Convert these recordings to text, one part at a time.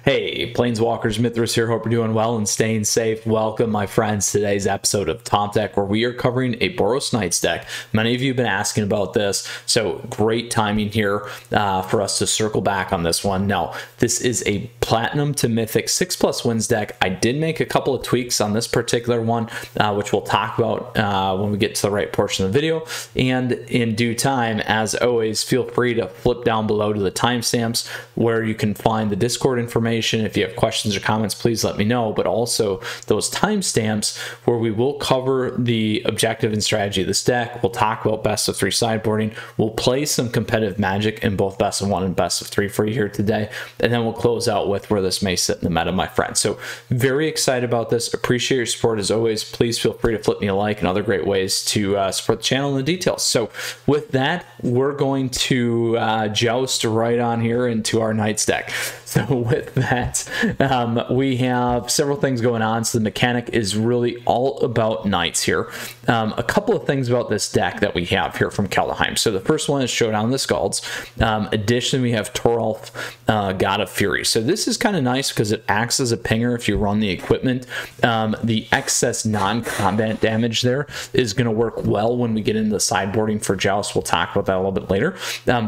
Hey, Planeswalkers, Mythras here. Hope you're doing well and staying safe. Welcome, my friends, to today's episode of Top Deck, where we are covering a Boros Knights deck. Many of you have been asking about this, so great timing here for us to circle back on this one. Now, this is a Platinum to Mythic 6+ wins deck. I did make a couple of tweaks on this particular one, which we'll talk about when we get to the right portion of the video. And in due time, as always, feel free to flip down below to the timestamps where you can find the Discord information. If you have questions or comments, please let me know, but also those timestamps where we will cover the objective and strategy of this deck. We'll talk about best of 3 sideboarding. We'll play some competitive Magic in both best of 1 and best of 3 for you here today, and then we'll close out with where this may sit in the meta, my friends. So very excited about this. Appreciate your support as always. Please feel free to flip me a like and other great ways to support the channel and the details. So with that, we're going to joust right on here into our Knights deck. So with that, we have several things going on. So the mechanic is really all about Knights here. A couple of things about this deck that we have here from KHM. So the first one is Showdown of the Scalds. Additionally, we have Toralf, God of Fury. So this is kind of nice because it acts as a pinger if you run the equipment. The excess non-combat damage there is going to work well when we get into the sideboarding for Joust. We'll talk about that a little bit later.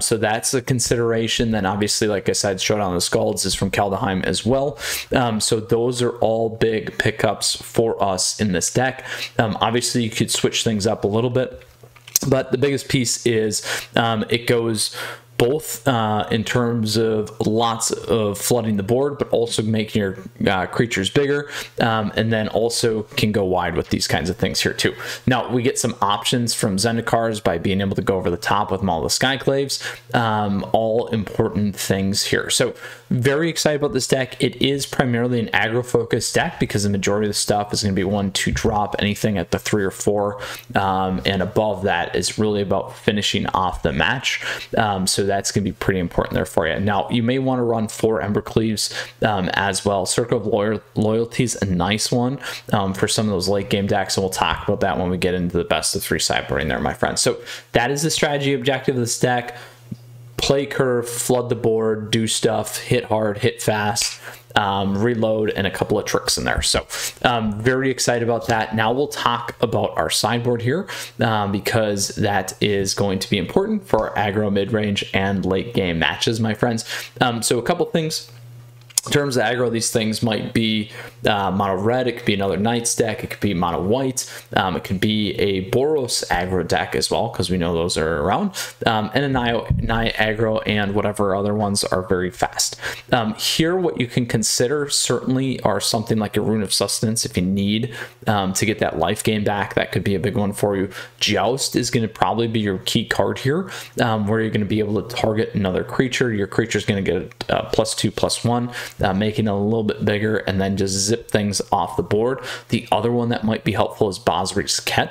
So that's a consideration. Then obviously, like I said, Showdown of the Scalds is from KHM as well. So those are all big pickups for us in this deck. Obviously, you could switch things up a little bit, but the biggest piece is it goes both in terms of lots of flooding the board, but also making your creatures bigger, and then also can go wide with these kinds of things here too. Now, we get some options from Zendikars by being able to go over the top with Maul the Skyclaves, all important things here. So very excited about this deck. It is primarily an aggro focused deck because the majority of the stuff is going to be 1-2 drop. Anything at the 3 or 4 and above that is really about finishing off the match. So that's going to be pretty important there for you. Now, you may want to run 4 Embercleaves as well. Circle of Loyalty is a nice one for some of those late game decks, and we'll talk about that when we get into the best of 3 sideboarding there, my friends. So that is the strategy objective of this deck. Play curve, flood the board, do stuff, hit hard, hit fast, reload, and a couple of tricks in there. So very excited about that. Now we'll talk about our sideboard here because that is going to be important for our aggro, mid-range, and late game matches, my friends. So a couple things. In terms of aggro, these things might be mono red, it could be another Knights deck, it could be mono white, it could be a Boros aggro deck as well, because we know those are around, and a Nai aggro, and whatever other ones are very fast. Here, what you can consider certainly are something like a Rune of Sustenance if you need to get that life gain back. That could be a big one for you. Joust is going to probably be your key card here, where you're going to be able to target another creature. Your creature is going to get +2/+1. Making it a little bit bigger, and then just zip things off the board. The other one that might be helpful is Azorius Fliers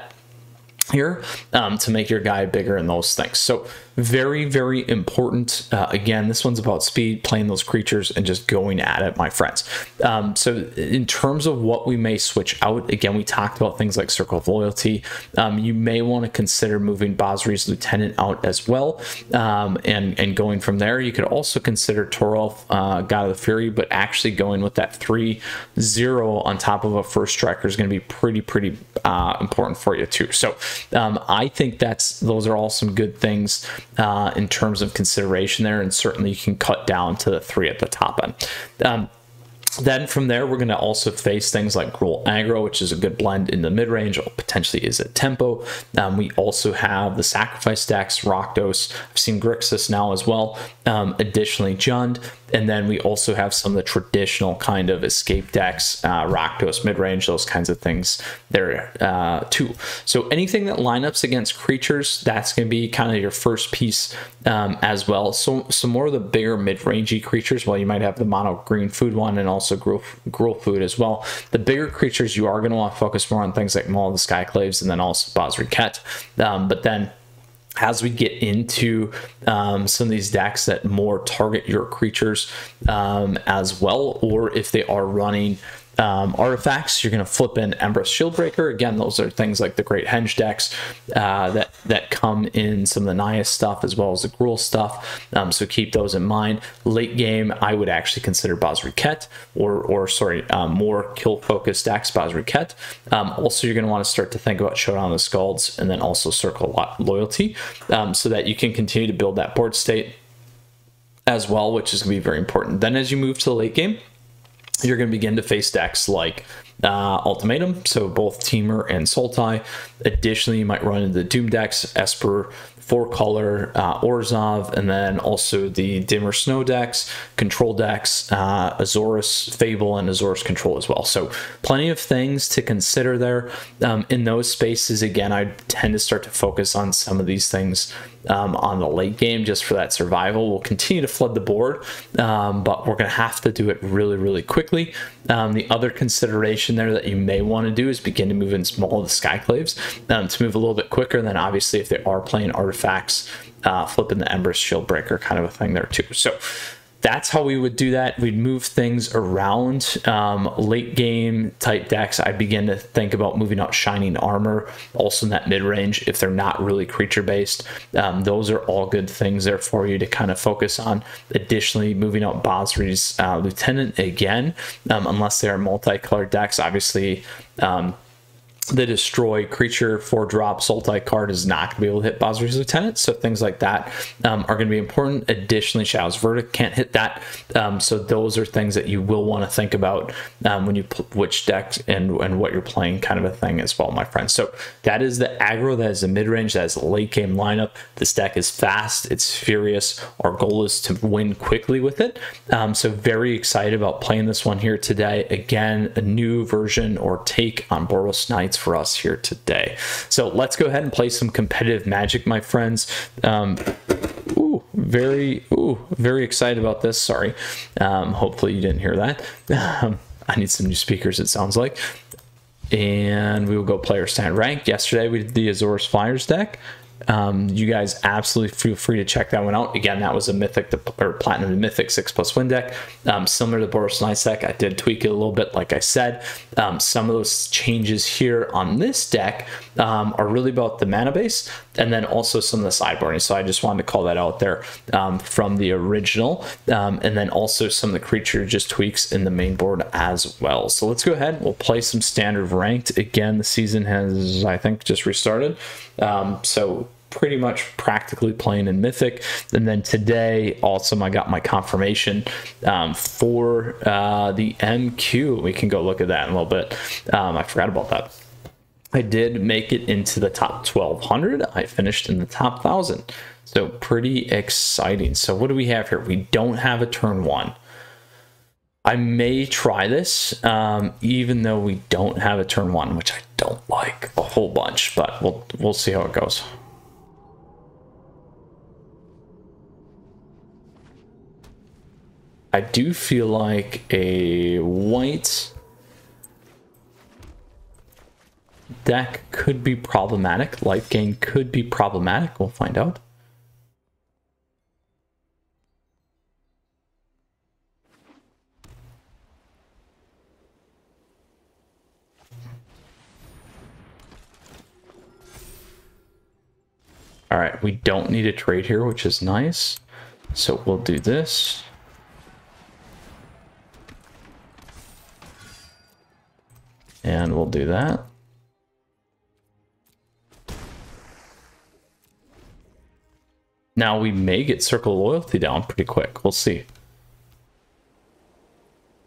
here to make your guy bigger and those things. So very, very important. Again, this one's about speed, playing those creatures, and just going at it, my friends. So in terms of what we may switch out, again, we talked about things like Circle of Loyalty. You may want to consider moving Azorius Lieutenant out as well, and going from there. You could also consider Toralf, God of the Fury, but actually going with that 3/0 on top of a first striker is going to be pretty important for you too. So I think those are all some good things in terms of consideration there, and certainly you can cut down to the 3 at the top end. Then from there, we're going to also face things like Gruul Aggro, which is a good blend in the mid-range, or potentially is at tempo. We also have the Sacrifice decks, Rakdos. I've seen Grixis now as well. Additionally, Jund. And then we also have some of the traditional kind of escape decks, Rakdos, mid-range, those kinds of things there too. So anything that lineups against creatures, that's going to be kind of your first piece as well. So some more of the bigger mid-rangey creatures, well, you might have the mono green food one and also Gruul food as well. The bigger creatures, you are going to want to focus more on things like Maul the Skyclaves and then also Bazriket. But then as we get into some of these decks that more target your creatures as well, or if they are running artifacts, you're going to flip in Empress Shieldbreaker. Again, those are things like the Great Henge decks that come in some of the Naya stuff as well as the Gruul stuff. So keep those in mind. Late game, I would actually consider Bazriket or sorry, more kill-focused decks, Bazriket. Also, you're going to want to start to think about Showdown of the Skalds and then also Circle Loyalty so that you can continue to build that board state as well, which is going to be very important. Then as you move to the late game, you're going to begin to face decks like Ultimatum, so both Temur and Sultai. Additionally, you might run into the Doom decks, Esper, 4-color, Orzhov, and then also the Dimir Snow decks, Control decks, Azorius Fable, and Azorius Control as well. So plenty of things to consider there. In those spaces, again, I tend to start to focus on some of these things on the late game just for that survival. We'll continue to flood the board, but we're going to have to do it really, really quickly. The other consideration there that you may want to do is begin to move in small of the Skyclaves to move a little bit quicker. And then obviously if they are playing artifacts, flipping the Empress Shieldbreaker kind of a thing there too. So that's how we would do that. We'd move things around. Late game type decks, I begin to think about moving out Shining Armor, also in that mid-range if they're not really creature based. Those are all good things there for you to kind of focus on. Additionally, moving out Basri's Lieutenant again, unless they are multicolored decks. Obviously, the Destroy creature 4-drop Sultai card is not going to be able to hit Basri's Lieutenant, so things like that are going to be important. Additionally, Shadow's Verdict can't hit that, so those are things that you will want to think about when you which decks and what you're playing, kind of a thing as well, my friends. So that is the aggro, that is the mid-range, that is the late game lineup. This deck is fast, it's furious. Our goal is to win quickly with it, so very excited about playing this one here today. Again, a new version or take on Boros Knights for us here today. So let's go ahead and play some competitive Magic, my friends. Very excited about this. Sorry. Hopefully you didn't hear that. I need some new speakers, it sounds like. And we will go player stand rank. Yesterday we did the Azorius Fliers deck. You guys absolutely feel free to check that one out. Again, that was a Mythic or Platinum to Mythic 6+ win deck, similar to the Boros Knights deck. I did tweak it a little bit, like I said. Some of those changes here on this deck are really about the mana base and then also some of the sideboarding. So I just wanted to call that out there from the original, and then also some of the creature just tweaks in the main board as well. So let's go ahead. We'll play some standard ranked. Again, the season has, I think, just restarted. So pretty much practically playing in Mythic. And then today also I got my confirmation for the MQ. We can go look at that in a little bit. I forgot about that. I did make it into the top 1200. I finished in the top 1000. So pretty exciting. So what do we have here? We don't have a turn 1. I may try this, even though we don't have a turn 1, which I don't like a whole bunch, but we'll see how it goes. I do feel like a white deck could be problematic. Lifegain could be problematic. We'll find out. All right, we don't need a trade here, which is nice. So we'll do this. And we'll do that. Now we may get Circle Loyalty down pretty quick. We'll see.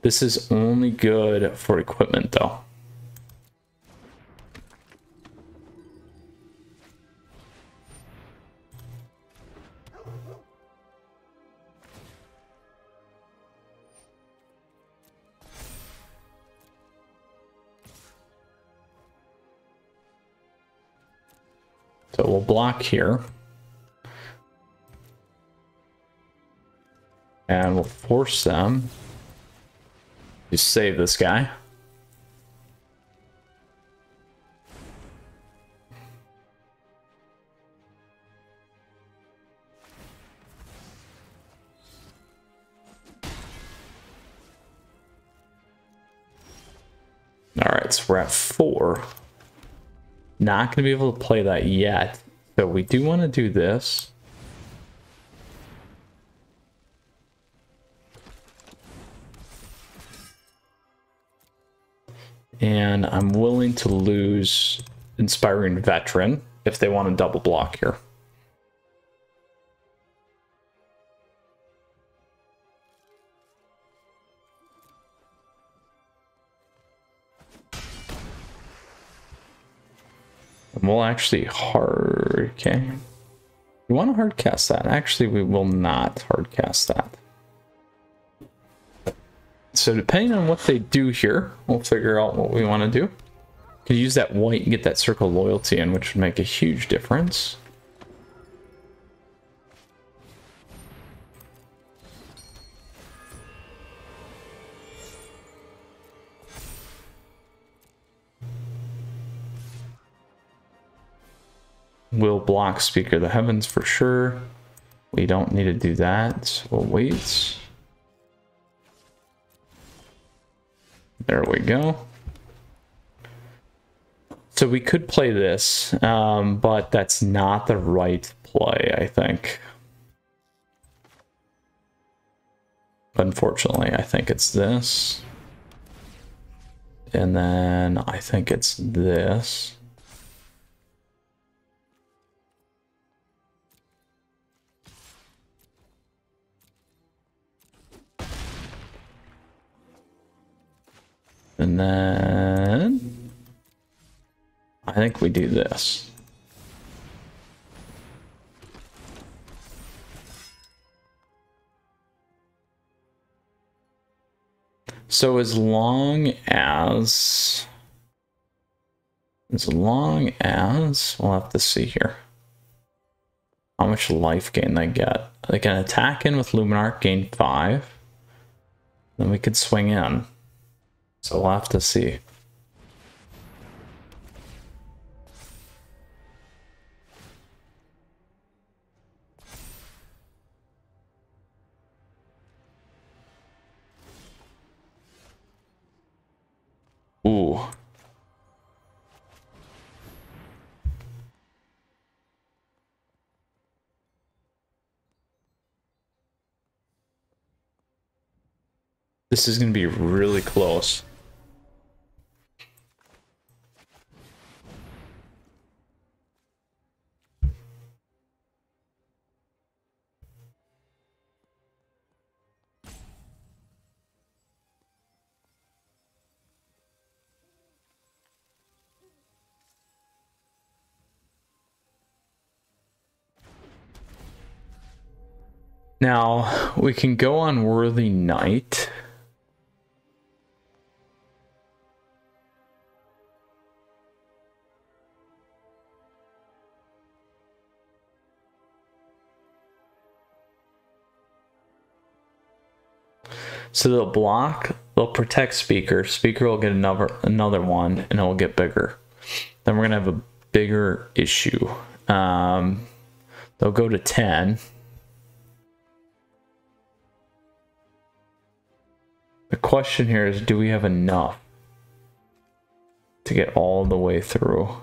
This is only good for equipment though. So we'll block here. And we'll force them to save this guy. All right, so we're at 4. Not going to be able to play that yet. So we do want to do this. And I'm willing to lose Inspiring Veteran if they want to double block here. And we'll actually okay. We want to hard cast that. Actually, we will not hard cast that. So depending on what they do here, we'll figure out what we want to do. Could use that white and get that Circle of Loyalty in, which would make a huge difference. We'll block Speaker of the Heavens for sure. We don't need to do that, so we'll wait. There we go. So we could play this, but that's not the right play, I think. Unfortunately, I think it's this. And then I think it's this. And then I think we do this. So as long as we'll have to see here how much life gain they get. They can attack in with Luminarch, gain 5. Then we could swing in. So we'll have to see. Ooh. This is going to be really close. Now, we can go on Worthy Knight. So they'll block, they'll protect Speaker. Speaker will get another one, and it will get bigger. Then we're gonna have a bigger issue. They'll go to 10. The question here is, do we have enough to get all the way through?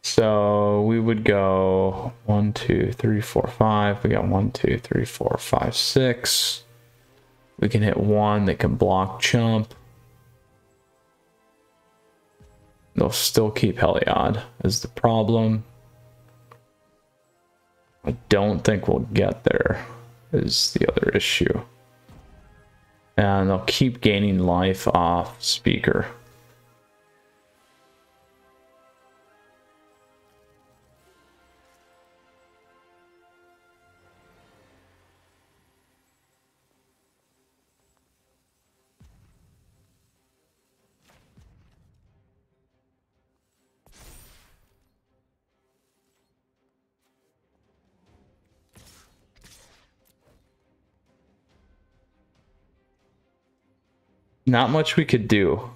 So we would go 1, 2, 3, 4, 5. We got 1, 2, 3, 4, 5, 6. We can hit 1. They can block Chump. They'll still keep Heliod is the problem. I don't think we'll get there is the other issue. And they'll keep gaining life off Speaker. Not much we could do.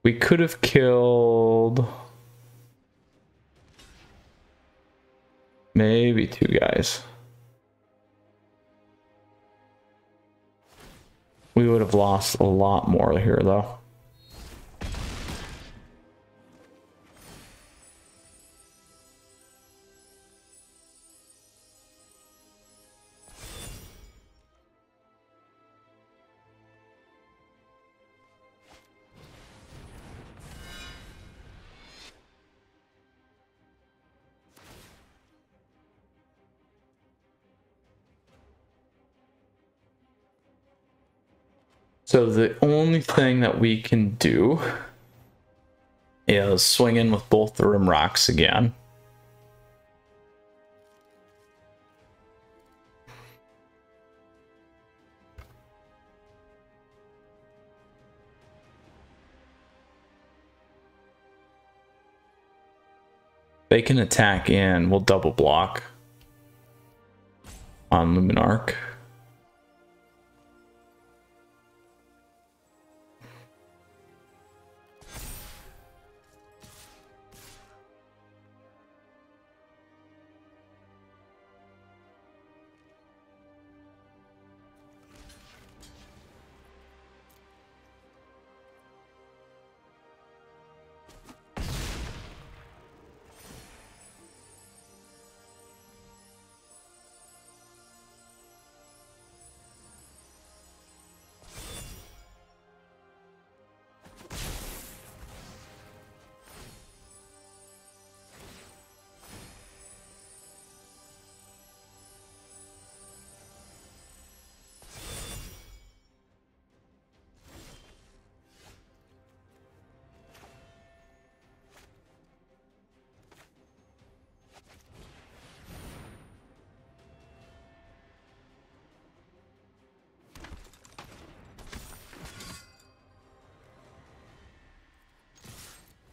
We could have killed maybe 2 guys. would have lost a lot more here, though. So the only thing that we can do is swing in with both the Rim Rocks again. They can attack in, we'll double block on Luminarch.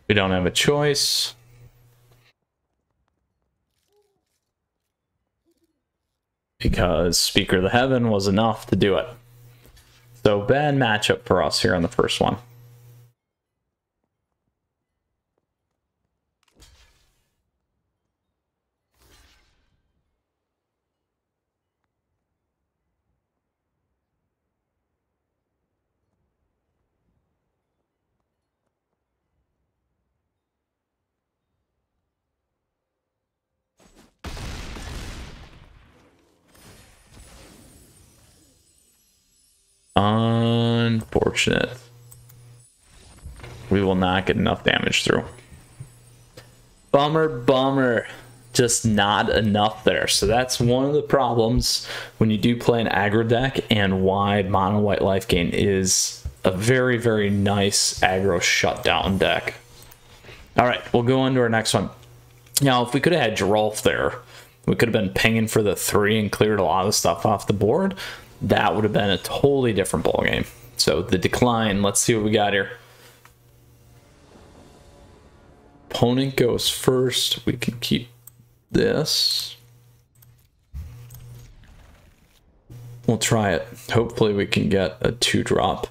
We don't have a choice. Because Speaker of the Heaven was enough to do it. So bad matchup for us here on the first one. Unfortunate. We will not get enough damage through. Bummer, bummer. Just not enough there. So that's one of the problems when you do play an aggro deck, and why mono white Lifegain is a very, very nice aggro shutdown deck. All right, we'll go on to our next one. Now, if we could have had Geralf there, we could have been pinging for the 3 and cleared a lot of stuff off the board. That would have been a totally different ballgame. So the decline, let's see what we got here. Opponent goes first. We can keep this. We'll try it. Hopefully we can get a 2-drop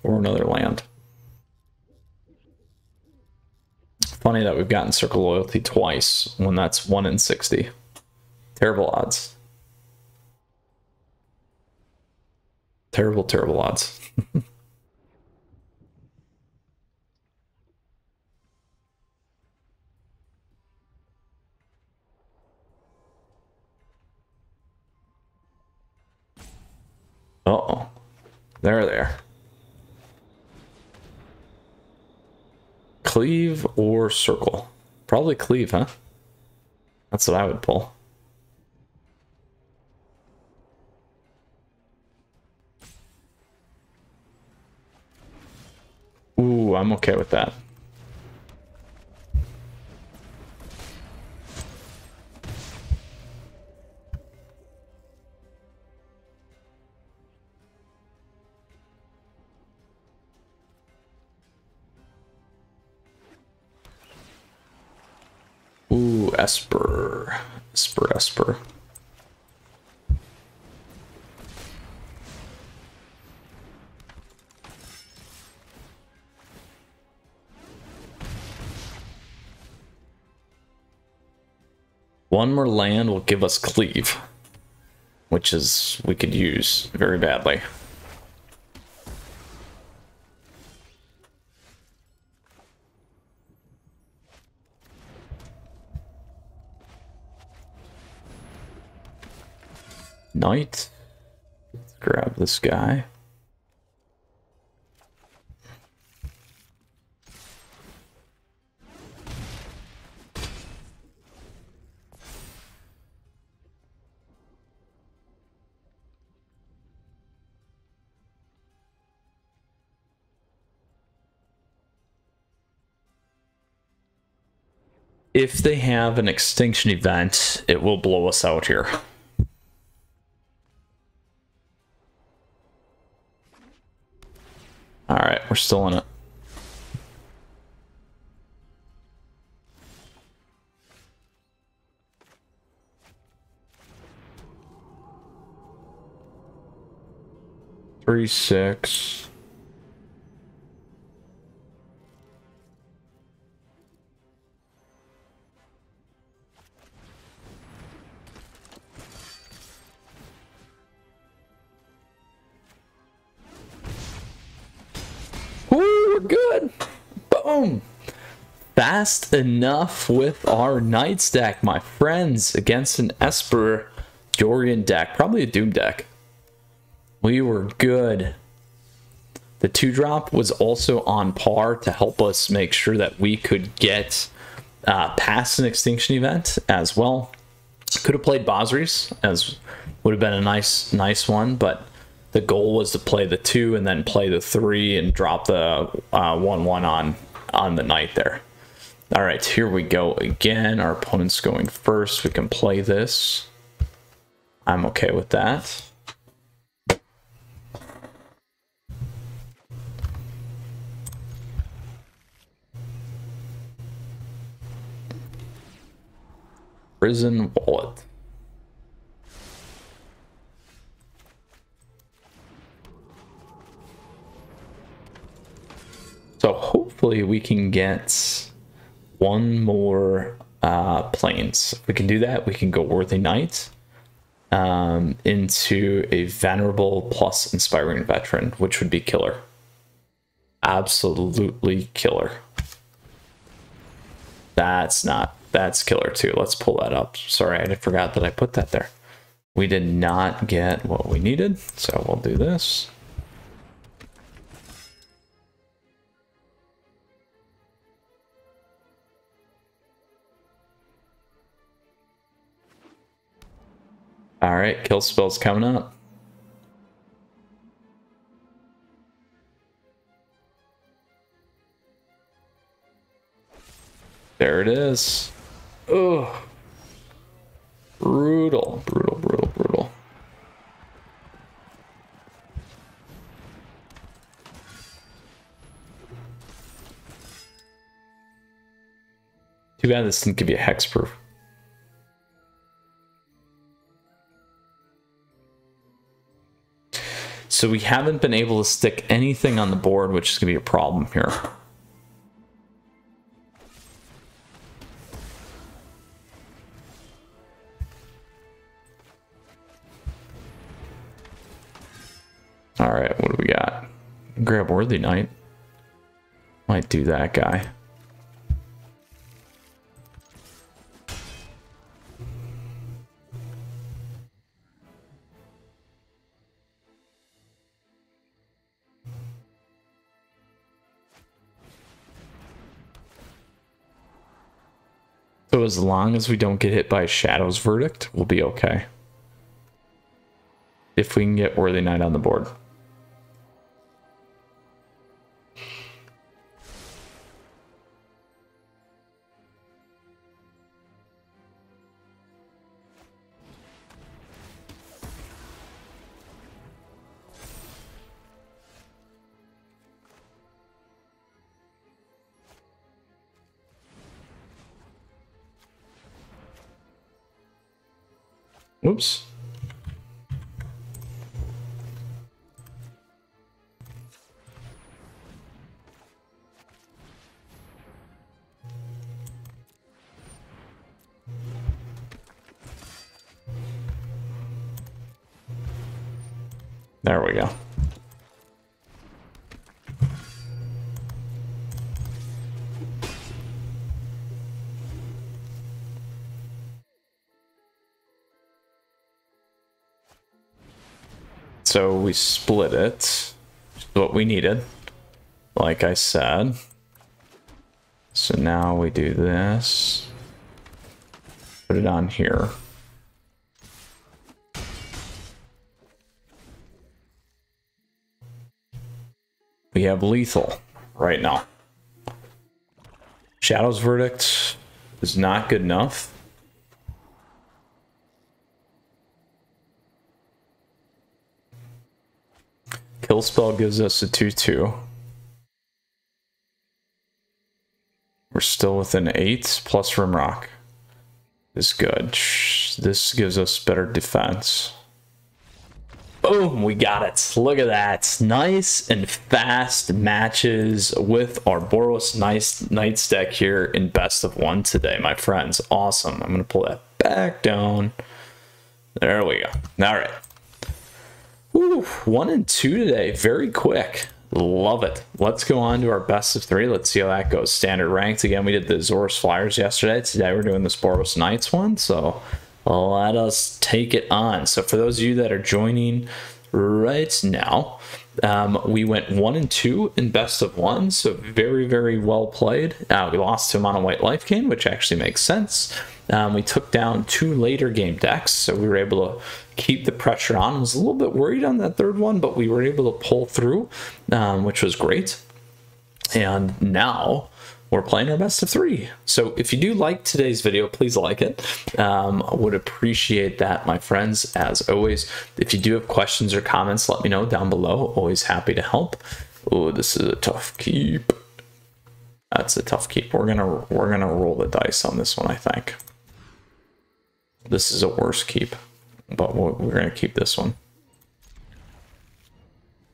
or another land. Funny that we've gotten Circle Loyalty twice when that's 1 in 60. Terrible odds. Terrible, terrible odds. Uh-oh. There. Cleave or circle? Probably cleave, huh? That's what I would pull. Ooh, I'm okay with that. Ooh, Esper. Esper. One more land will give us cleave. which is we could use very badly. Knight. Let's grab this guy. If they have an extinction event, it will blow us out here. All right, we're still in it. Three, 6. Ooh, we're good. Boom. Fast enough with our Knights deck, my friends, against an Esper Yorion deck. Probably a Doom deck. We were good. The 2-drop was also on par to help us make sure that we could get past an extinction event as well. Could have played Azorius, as would have been a nice one, but the goal was to play the 2 and then play the 3 and drop the 1/1 on the Knight there. All right, here we go again. Our opponent's going first. We can play this. I'm okay with that. Prison Wallet. So hopefully we can get one more planes. If we can do that, we can go Worthy Knight into a Venerable plus Inspiring Veteran, which would be killer. Absolutely killer. That's killer too. Let's pull that up. Sorry, I forgot that I put that there. We did not get what we needed, so we'll do this. All right, kill spell's coming up. There it is. Ugh. Brutal, brutal, brutal, brutal. Too bad this didn't give you a hexproof. So we haven't been able to stick anything on the board, which is going to be a problem here. All right, what do we got? Grab Worthy Knight. Might do that guy. So as long as we don't get hit by Shadow's Verdict, we'll be okay. If we can get Worthy Knight on the board. Oops. There we go. So we split it, what we needed, like I said. So now we do this, put it on here. We have lethal right now. Shadow's Verdict is not good enough. Kill spell gives us a 2/2. We're still within 8 plus Rimrock is good. This gives us better defense. Boom, we got it. Look at that. Nice and fast matches with our Boros Knights deck here in best of 1 today, my friends. Awesome. I'm going to pull that back down. There we go. All right. Woo, 1 and 2 today. Very quick. Love it. Let's go on to our best of 3. Let's see how that goes. Standard ranked. Again, we did the Azorius Fliers yesterday. Today we're doing this Boros Knights one. So let us take it on. So for those of you that are joining right now, we went 1 and 2 in best of 1. So very, very well played. We lost to him on a white Lifegain, which actually makes sense. We took down 2 later game decks, so we were able to keep the pressure on. I was a little bit worried on that third one, but we were able to pull through, which was great. And now we're playing our best of 3. So if you do like today's video, please like it. I would appreciate that, my friends. As always, if you do have questions or comments, let me know down below. Always happy to help. Oh, this is a tough keep. That's a tough keep. We're gonna roll the dice on this one, I think. This is a worse keep, but we're going to keep this one.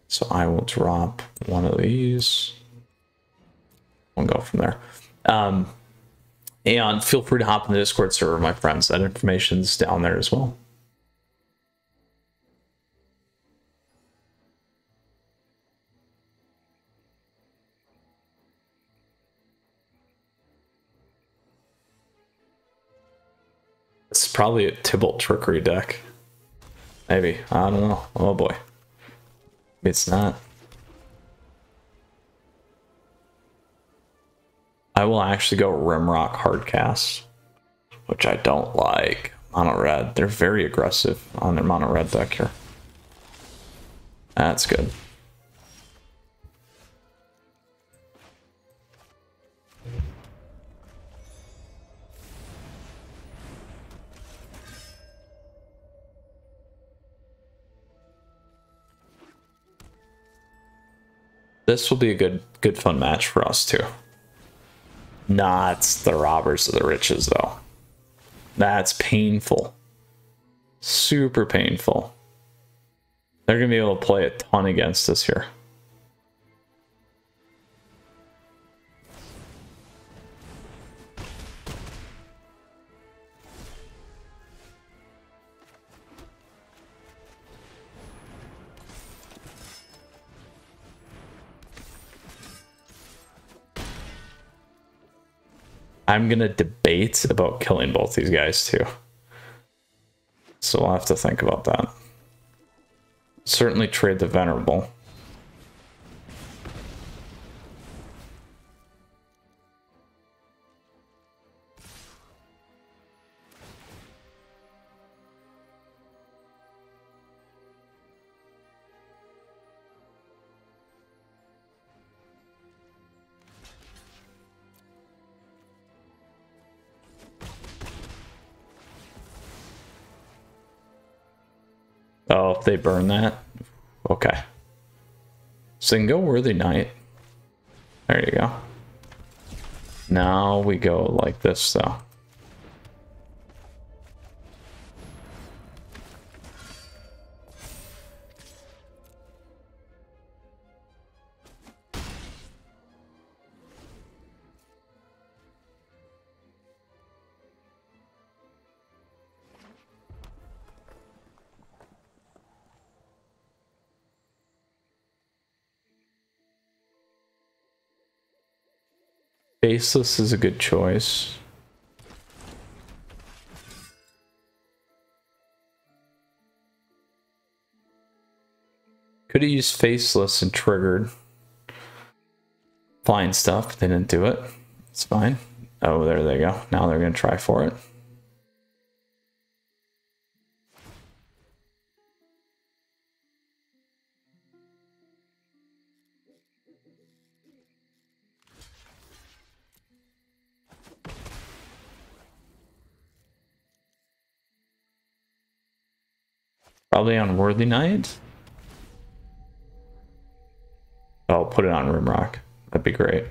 So I will drop one of these. We'll go from there. And feel free to hop in the Discord server, my friends. That information's down there as well. It's probably a Tybalt Trickery deck. Maybe. I don't know. Oh boy. It's not. I will actually go Rimrock Hardcast, which I don't like. Mono red. They're very aggressive on their mono red deck here. That's good. This will be a good fun match for us too. Not the Robbers of the Riches though. That's painful. Super painful. They're gonna be able to play a ton against us here. I'm gonna debate about killing both these guys too. So we'll have to think about that. Certainly trade the Venerable. Oh, if they burn that? Okay. So they can go Worthy Knight. There you go. Now we go like this, though. Faceless is a good choice. Could have used Faceless and triggered flying stuff, but they didn't do it. It's fine. Oh, there they go. Now they're going to try for it. Probably on Worthy Night. Oh, put it on Rimrock. That'd be great.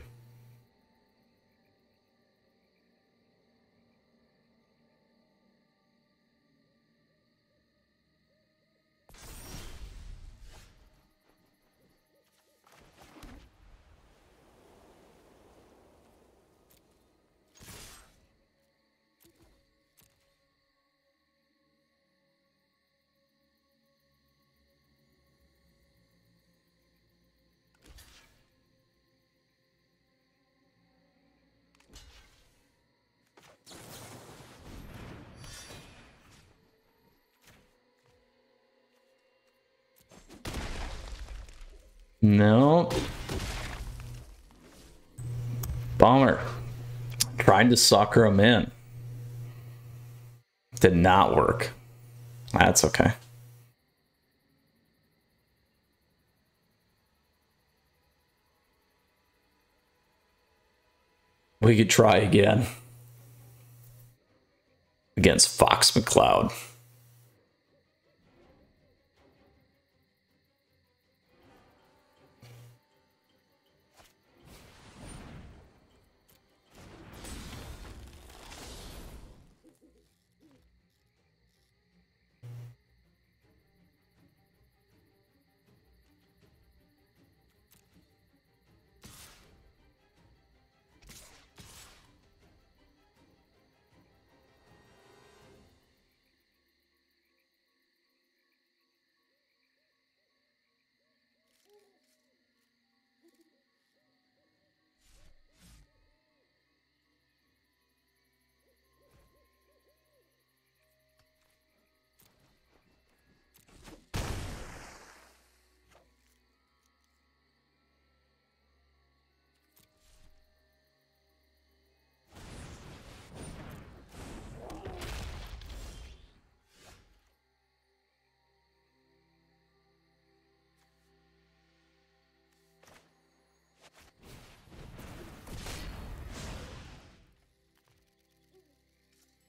No. Bummer. Tried to sucker him in. Did not work. That's okay. We could try again. Against Fox McCloud.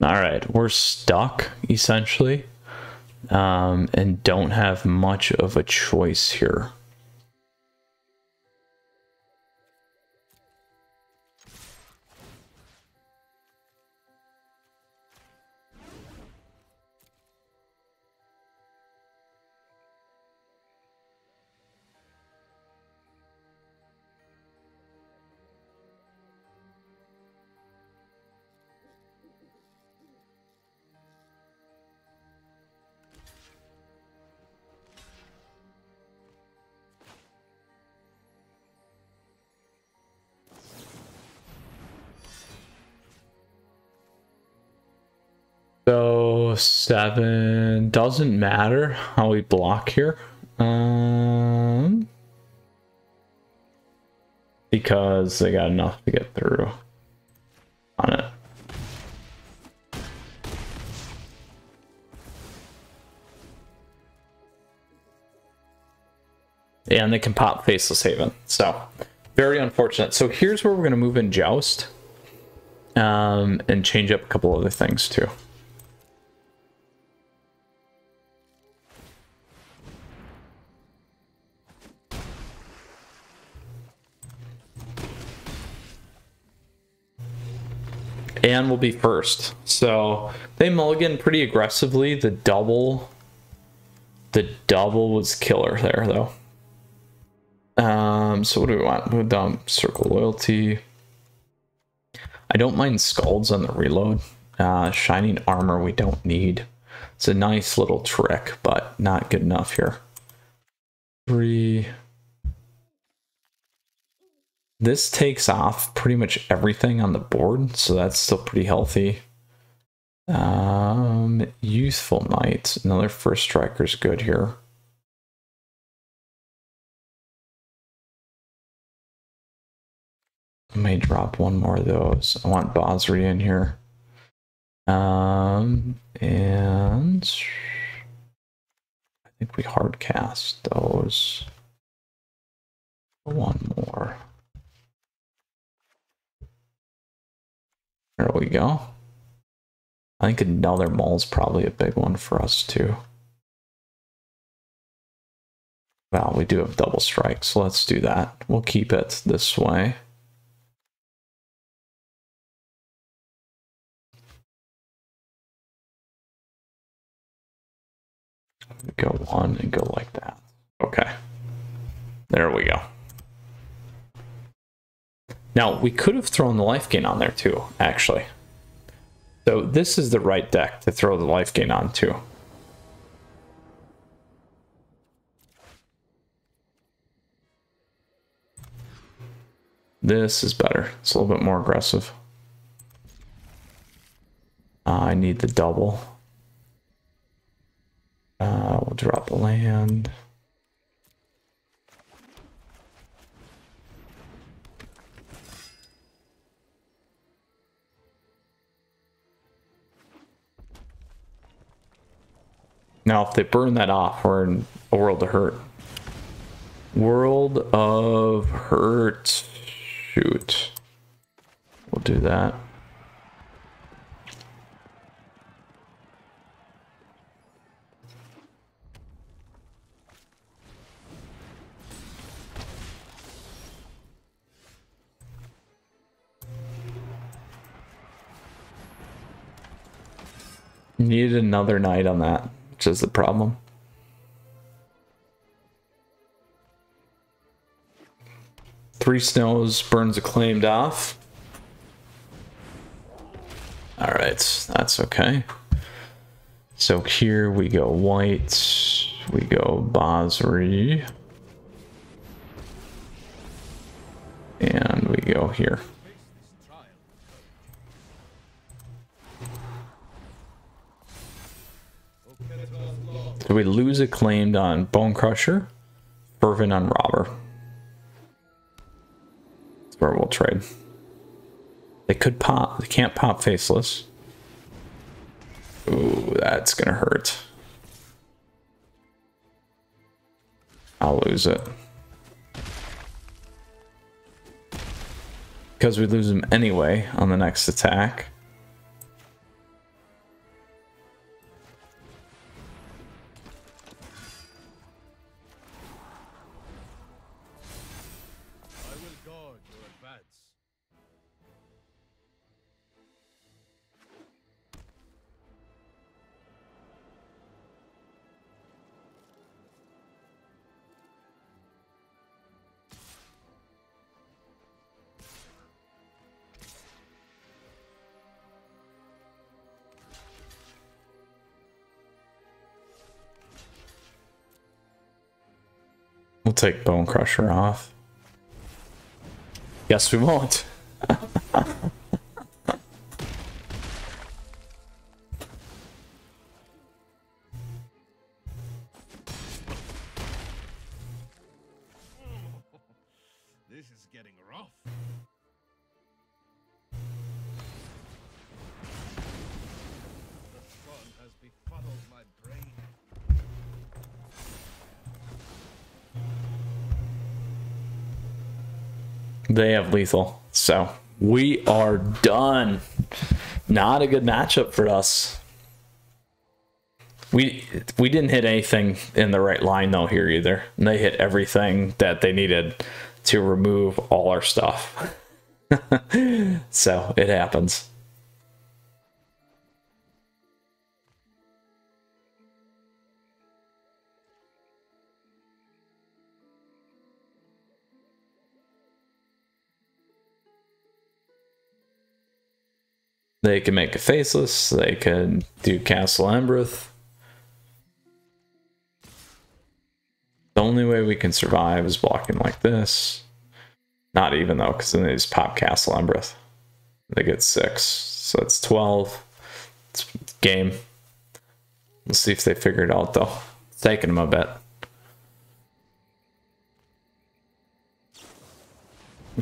All right, we're stuck essentially, and don't have much of a choice here. So 7 doesn't matter how we block here, because they got enough to get through on it. And they can pop Faceless Haven, so very unfortunate. So here's where we're going to move in Joust, and change up a couple other things too. And will be first. So they mulligan pretty aggressively. The double was killer there though. So what do we want? Move down Circle Loyalty. I don't mind Scalds on the reload. Shining Armor we don't need. It's a nice little trick, but not good enough here. 3. This takes off pretty much everything on the board, so that's still pretty healthy. Youthful Knight, another first striker's good here. I may drop one more of those. I want Bosri in here. And I think we hard cast those. One more. There we go. I think another mole is probably a big one for us too. Well, we do have double strike, so let's do that. We'll keep it this way. Go one and go like that. Okay. There we go. Now, we could have thrown the Lifegain on there too, actually. So this is the right deck to throw the Lifegain on too. This is better. It's a little bit more aggressive. I need the double. We'll drop a land. Now, if they burn that off, we're in a world of hurt. World of hurt. Shoot. We'll do that. Needed another knight on that, which is the problem. Three snows, burns acclaimed off. All right, that's okay. So here we go white, we go Bosri, and we go here. So we lose acclaimed on Bone Crusher, Fervent on Robber. That's where we'll trade. They could pop, they can't pop Faceless. Ooh, that's gonna hurt. I'll lose it. Because we lose him anyway on the next attack. We'll take Bone Crusher off. Yes, we won't. This is getting rough. The sun has befuddled my brain. They have lethal, so we are done. Not a good matchup for us. We didn't hit anything in the right line though here either. And they hit everything that they needed to remove all our stuff. So it happens. They can make a Faceless, they can do Castle Embereth. The only way we can survive is blocking like this. Not even though, because then they just pop Castle Embereth. They get 6, so it's 12. It's game. Let's see if they figure it out though. It's taking them a bit.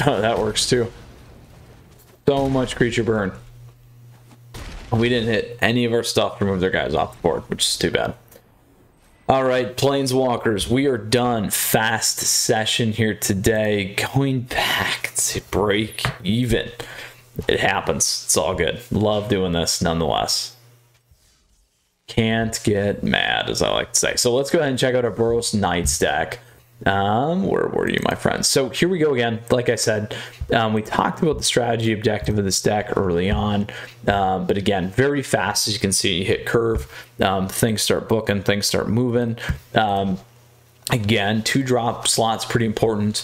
Oh, that works too. So much creature burn. We didn't hit any of our stuff to remove their guys off the board, which is too bad. All right, Planeswalkers, we are done. Fast session here today. Going back to break even. It happens. It's all good. Love doing this nonetheless. Can't get mad, as I like to say. So let's go ahead and check out our Boros Knights deck. Where were you, my friends? So here we go again. Like I said, we talked about the strategy objective of this deck early on, but again, very fast. As you can see, you hit curve, things start booking, things start moving. Again, 2-drop slots pretty important.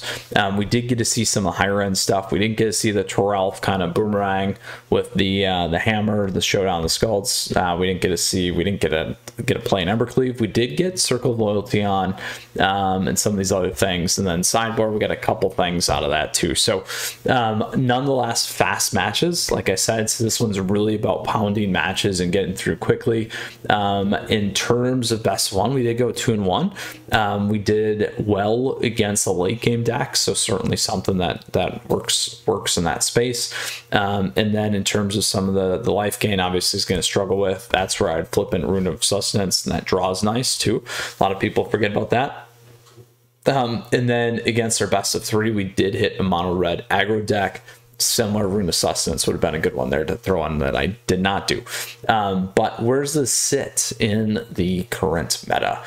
We did get to see some of the higher end stuff. We didn't get to see the Toralf kind of boomerang with the hammer, the showdown, the skulls. We didn't get to see. We didn't get a play in Embercleave. We did get Circle of Loyalty on, and some of these other things. And then sideboard, we got a couple things out of that too. So, nonetheless, fast matches. Like I said, so this one's really about pounding matches and getting through quickly. In terms of best one, we did go 2-1. We did well against the late game deck, so certainly something that works in that space. And then in terms of some of the life gain, obviously is going to struggle with. That's where I'd flip in Rune of Sustenance, and that draws nice too. A lot of people forget about that. And then against our best of 3, we did hit a mono red aggro deck. Similar Rune of Sustenance would have been a good one there to throw on that I did not do. But where does this sit in the current meta?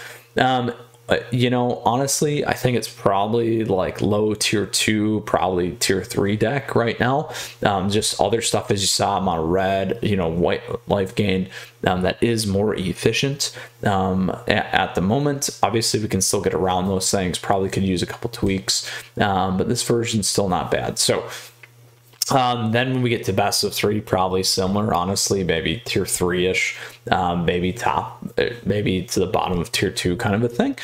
You know, honestly, I think it's probably like low tier 2, probably tier 3 deck right now. Just other stuff, as you saw, mono red, you know, white life gain, that is more efficient at the moment. Obviously, we can still get around those things. Probably could use a couple tweaks, but this version's still not bad. So then when we get to best of 3, probably similar, honestly, maybe tier 3-ish, maybe to the bottom of tier 2 kind of a thing.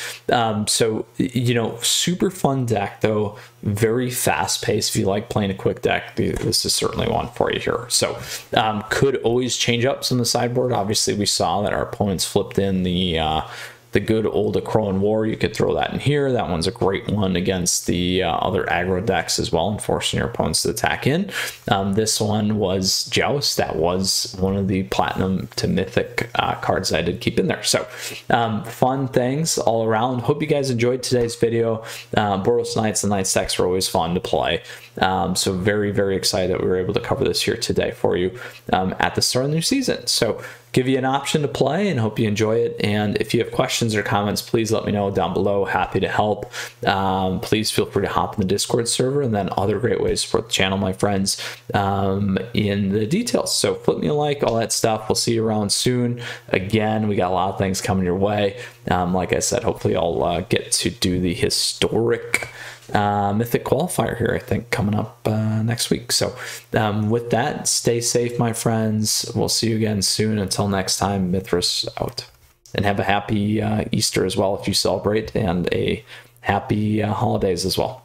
So, you know, super fun deck though, very fast paced. If you like playing a quick deck, this is certainly one for you here. So, could always change up some of the sideboard. Obviously, we saw that our opponents flipped in the good old Akroan War. You could throw that in here. That one's a great one against the other aggro decks as well, and forcing your opponents to attack in. This one was Joust. That was one of the platinum to mythic cards I did keep in there. So fun things all around. Hope you guys enjoyed today's video. Boros Knights and Knights decks are always fun to play. So very, very excited that we were able to cover this here today for you at the start of the new season. So give you an option to play, and hope you enjoy it. And if you have questions or comments, please let me know down below. Happy to help. Please feel free to hop in the Discord server, and then other great ways to support the channel, my friends, in the details. So flip me a like, all that stuff. We'll see you around soon. Again, we got a lot of things coming your way. Like I said, hopefully I'll get to do the historic Mythic qualifier here, I think, coming up next week. So with that, stay safe, my friends. We'll see you again soon. Until next time, Mythras out. And have a happy Easter as well if you celebrate, and a happy holidays as well.